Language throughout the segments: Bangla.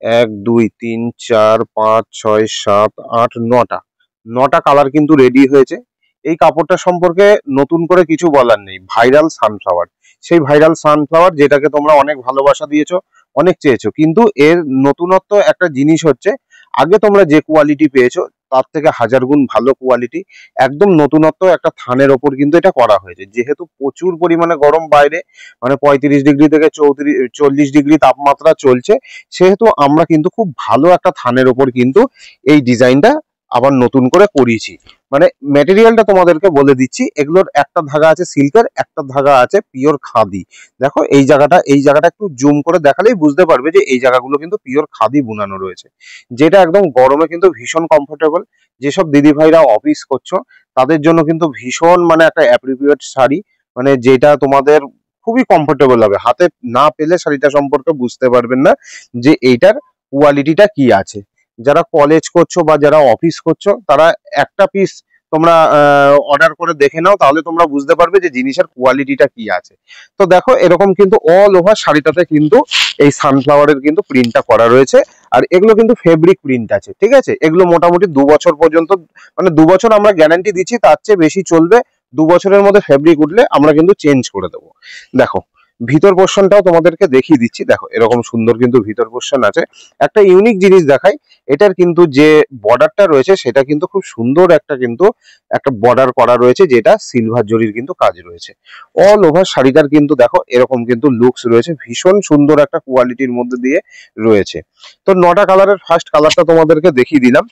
এক দুই তিন চার পাঁচ ছয় সাত আট নটা, নটা কালার কিন্তু রেডি হয়েছে। এই কাপড়টা সম্পর্কে নতুন করে কিছু বলার নেই, ভাইরাল সানফ্লাওয়ার। সেই ভাইরাল সানফ্লাওয়ার যেটাকে তোমরা অনেক ভালোবাসা দিয়েছো, অনেক চেয়েছো, কিন্তু এর নতুনত্ব একটা জিনিস হচ্ছে, আগে তোমরা যে কোয়ালিটি পেয়েছো তার থেকে হাজার গুণ ভালো কোয়ালিটি। একদম নতুনত্ব একটা থানের ওপর কিন্তু এটা করা হয়েছে। যেহেতু প্রচুর পরিমাণে গরম বাইরে, মানে 35 ডিগ্রি থেকে 40 ডিগ্রি তাপমাত্রা চলছে, সেহেতু আমরা কিন্তু খুব ভালো একটা থানের ওপর কিন্তু এই ডিজাইনটা আবার নতুন করে করিয়েছি। মানে ম্যাটেরিয়ালটা তোমাদেরকে বলে দিচ্ছি, এগুলোর একটা ধাগা আছে সিল্কের, একটা ধাগা আছে পিওর খাদি। দেখো এই জায়গাটা একটু জুম করে দেখালেই বুঝতে পারবে যে এই জায়গাগুলো কিন্তু পিওর খাদি বুনানো রয়েছে, যেটা একদম গরমে কিন্তু ভীষণ কমফোর্টেবল। যেসব দিদি ভাইরা অফিস করছো তাদের জন্য কিন্তু ভীষণ মানে একটা অ্যাপ্রোপ্রিয়েট শাড়ি, মানে যেটা তোমাদের খুবই কমফোর্টেবল হবে। হাতে না পেলে শাড়িটা সম্পর্কে বুঝতে পারবেন না যে এইটার কোয়ালিটিটা কি আছে। যারা কলেজ করছো বা যারা অফিস করছো তারা একটা পিস তোমরা অর্ডার করে দেখে নাও, তাহলে তোমরা বুঝতে পারবে যে জিনিসের কোয়ালিটিটা কি আছে। তো দেখো এরকম কিন্তু অল ওভার শাড়িটাতে কিন্তু এই সানফ্লাওয়ারের কিন্তু প্রিন্টটা করা রয়েছে। আর এগুলো কিন্তু ফেব্রিক প্রিন্ট আছে, ঠিক আছে। এগুলো মোটামুটি 2 বছর পর্যন্ত, মানে 2 বছর আমরা গ্যারান্টি দিচ্ছি, তার চেয়ে বেশি চলবে। 2 বছরের মধ্যে ফেব্রিক উঠলে আমরা কিন্তু চেঞ্জ করে দেবো। দেখো ভিতর পোর্শনটাও তোমাদেরকে দেখিয়ে দিচ্ছি। দেখো এরকম সুন্দর কিন্তু ভিতর পোর্শন আছে। একটা ইউনিক জিনিস দেখাই, এটার কিন্তু যে বর্ডারটা রয়েছে সেটা কিন্তু খুব সুন্দর একটা বর্ডার করা রয়েছে, যেটা সিলভার জরির কিন্তু কাজ রয়েছে। অল ওভার শাড়িটার কিন্তু দেখো এরকম কিন্তু লুকস রয়েছে, ভীষণ সুন্দর একটা কোয়ালিটির মধ্যে দিয়ে রয়েছে। তো 9টা কালারের ফার্স্ট কালারটা তোমাদেরকে দেখিয়ে দিলাম।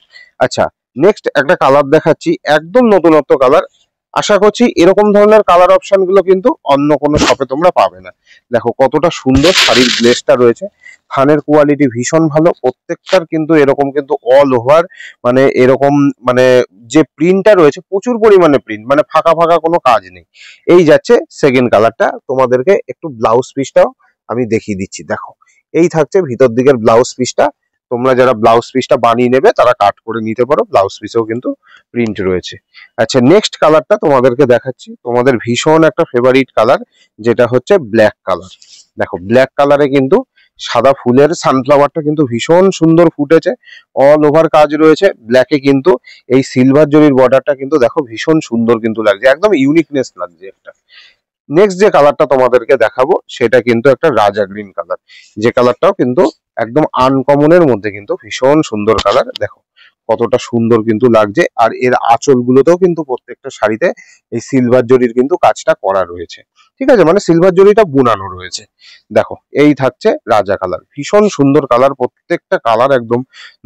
আচ্ছা, নেক্সট একটা কালার দেখাচ্ছি, একদম নতুনত্ব কালার। আশা করছি এরকম ধরনের কালার অপশন গুলো কিন্তু অন্য কোনো শপে তোমরা পাবে না। দেখো কতটা সুন্দর শাড়ির গ্লেজটা রয়েছে, থানের কোয়ালিটি ভীষণ ভালো। প্রত্যেকটার কিন্তু এরকম কিন্তু অল ওভার মানে এরকম মানে যে প্রিন্টটা রয়েছে, প্রচুর পরিমাণে প্রিন্ট, মানে ফাঁকা ফাঁকা কোনো কাজ নেই। এই যাচ্ছে সেকেন্ড কালারটা। তোমাদেরকে একটু ব্লাউজ পিসটাও আমি দেখিয়ে দিচ্ছি। দেখো এই থাকছে ভিতর দিকের ব্লাউজ পিসটা। তোমরা যারা ব্লাউজ পিসটা বানিয়ে নেবে তারা কাট করে নিতে পারো, ব্লাউজ পিসেও কিন্তু প্রিন্ট রয়েছে। আচ্ছা, নেক্সট কালারটা তোমাদেরকে দেখাচ্ছি, তোমাদের ভীষণ একটা ফেভারিট কালার, যেটা হচ্ছে ব্ল্যাক কালার। দেখো ব্ল্যাক কালারে কিন্তু সাদা ফুলের সানফ্লাওয়ারটা কিন্তু ভীষণ সুন্দর ফুটেছে, অল ওভার কাজ রয়েছে। ব্ল্যাকে কিন্তু এই সিলভার জরির বর্ডারটা কিন্তু দেখো ভীষণ সুন্দর কিন্তু লাগছে, একদম ইউনিকনেস লাগছে একটা। নেক্সট যে কালারটা তোমাদেরকে দেখাবো সেটা কিন্তু একটা রাজা গ্রিন কালার, যে কালারটাও কিন্তু একদম আনকমনের মধ্যে কিন্তু ভীষণ সুন্দর কালার। দেখো কতটা সুন্দর কিন্তু লাগছে। আর এর আঁচল গুলোতেও কিন্তু প্রত্যেকটা শাড়িতে এই সিলভার জরির কিন্তু কাজটা করা রয়েছে, ঠিক আছে, মানে সিলভার জরিটা বুনানো রয়েছে। দেখো এই থাকছে রাজা কালার, ভীষণ সুন্দর কালার, প্রত্যেকটা কালার একদম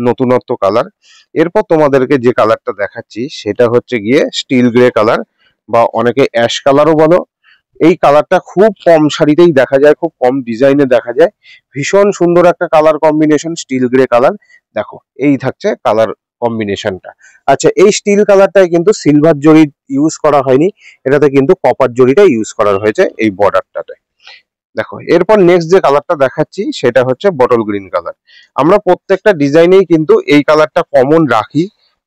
নতুনত্ব কালার। এরপর তোমাদেরকে যে কালারটা দেখাচ্ছি সেটা হচ্ছে গিয়ে স্টিল গ্রে কালার, বা অনেকে অ্যাশ কালারও বলো। এই কালারটা খুব কম শাড়িতেই দেখা যায়, খুব কম ডিজাইনে দেখা যায়। ভীষণ সুন্দর একটা colour combination, still grey colour. দেখো এই থাকছে কালার কম্বিনেশনটা। আচ্ছা, এই স্টিল কালারটাই কিন্তু সিলভার জরি ইউজ করা হয়নি, এটাতে কিন্তু কপার জরিটা ইউজ করা হয়েছে এই বর্ডারটাতে। দেখো এরপর নেক্সট যে কালারটা দেখাচ্ছি সেটা হচ্ছে বটল গ্রিন কালার। আমরা প্রত্যেকটা ডিজাইনেই কিন্তু এই কালারটা কমন রাখি।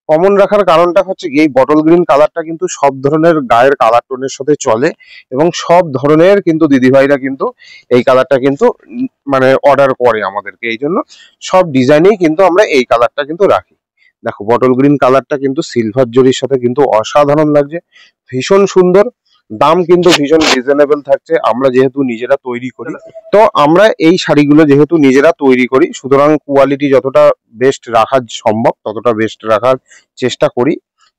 কমন রাখার কারণটা হচ্ছে এই বটল গ্রিন কালারটা কিন্তু সব ধরনের গায়ের কালার টোনের সাথে চলে, এবং সব ধরনের কিন্তু দিদিভাইরা কিন্তু এই কালারটা কিন্তু মানে অর্ডার করে আমাদেরকে। এই জন্য সব ডিজাইনেই কিন্তু আমরা এই কালারটা কিন্তু রাখি। দেখো বটল গ্রিন কালারটা কিন্তু সিলভার জরির সাথে কিন্তু অসাধারণ লাগছে, ভীষণ সুন্দর। দাম কিন্তু ভীষণ রিজনেবল থাকছে, আমরা যেহেতু নিজেরা তৈরি করি। তো আমরা এই শাড়িগুলো যেহেতু নিজেরা তৈরি করি, সুতরাং কোয়ালিটি যতটা বেস্ট রাখা সম্ভব ততটা বেস্ট রাখার চেষ্টা করি।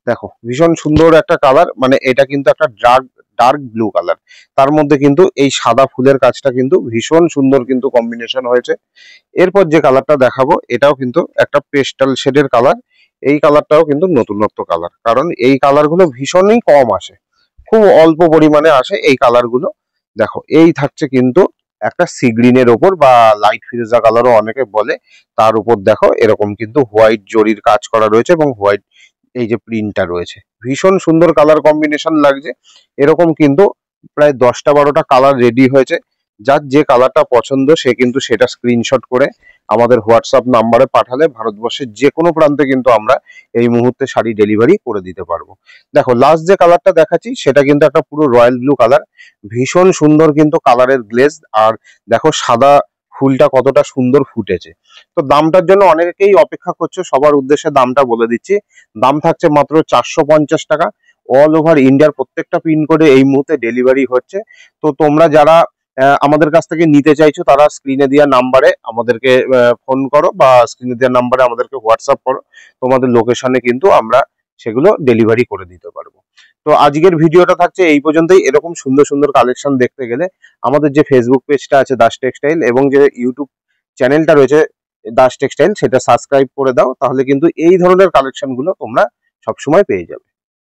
দেখো ভীষণ সুন্দর একটা কালার, মানে এটা কিন্তু একটা ডার্ক ডার্ক ব্লু কালার, তার মধ্যে কিন্তু এই সাদা ফুলের কাজটা কিন্তু ভীষণ সুন্দর কিন্তু কম্বিনেশন হয়েছে। এরপর যে কালারটা দেখাবো এটাও কিন্তু একটা পেস্টাল শেডের কালার। এই কালারটাও কিন্তু নতুনত্ব কালার, কারণ এই কালারগুলো ভীষণই কম আসে, খুব অল্প পরিমাণে আসে এই কালারগুলো। দেখো এই থাকছে কিন্তু একটা সি গ্রিনের ওপর, বা লাইট ফিরোজা কালারও অনেকে বলে, তার উপর দেখো এরকম কিন্তু হোয়াইট জরির কাজ করা রয়েছে, এবং হোয়াইট এই যে প্রিন্টটা রয়েছে, ভীষণ সুন্দর কালার কম্বিনেশন লাগছে। এরকম কিন্তু প্রায় 10টা 12টা কালার রেডি হয়েছে। যার যে কালারটা পছন্দ সে কিন্তু সেটা স্ক্রিনশট করে আমাদের হোয়াটসঅ্যাপ নাম্বারে পাঠালে ভারতবর্ষের যে কোনো প্রান্তে কিন্তু আমরা এই মুহূর্তে শাড়ি ডেলিভারি করে দিতে পারবো। দেখো লাস্ট যে কালারটা দেখাচ্ছি সেটা কিন্তু একটা পুরো রয়্যাল ব্লু কালার, ভীষণ সুন্দর কিন্তু কালারের গ্লেজ। আর দেখো সাদা ফুলটা কতটা সুন্দর ফুটেছে। তো দামটার জন্য অনেকেই অপেক্ষা করছে, সবার উদ্দেশ্যে দামটা বলে দিচ্ছি। দাম থাকছে মাত্র 450 টাকা। অল ওভার ইন্ডিয়ার প্রত্যেকটা পিনকোডে এই মুহূর্তে ডেলিভারি হচ্ছে। তো তোমরা যারা আমাদের কাছ থেকে নিতে চাইছো তারা স্ক্রিনে দেওয়া নাম্বারে আমাদেরকে ফোন করো বা স্ক্রিনে দেওয়া নাম্বারে আমাদেরকে হোয়াটসঅ্যাপ করো। তোমাদের লোকেশনে কিন্তু আমরা সেগুলো ডেলিভারি করে দিতে পারবো। তো আজকের ভিডিওটা থাকছে এই পর্যন্তই। এরকম সুন্দর সুন্দর কালেকশন দেখতে গেলে আমাদের যে ফেসবুক পেজটা আছে দাস টেক্সটাইল এবং যে ইউটিউব চ্যানেলটা রয়েছে দাস টেক্সটাইল, সেটা সাবস্ক্রাইব করে দাও, তাহলে কিন্তু এই ধরনের কালেকশন গুলো তোমরা সবসময় পেয়ে যাবে।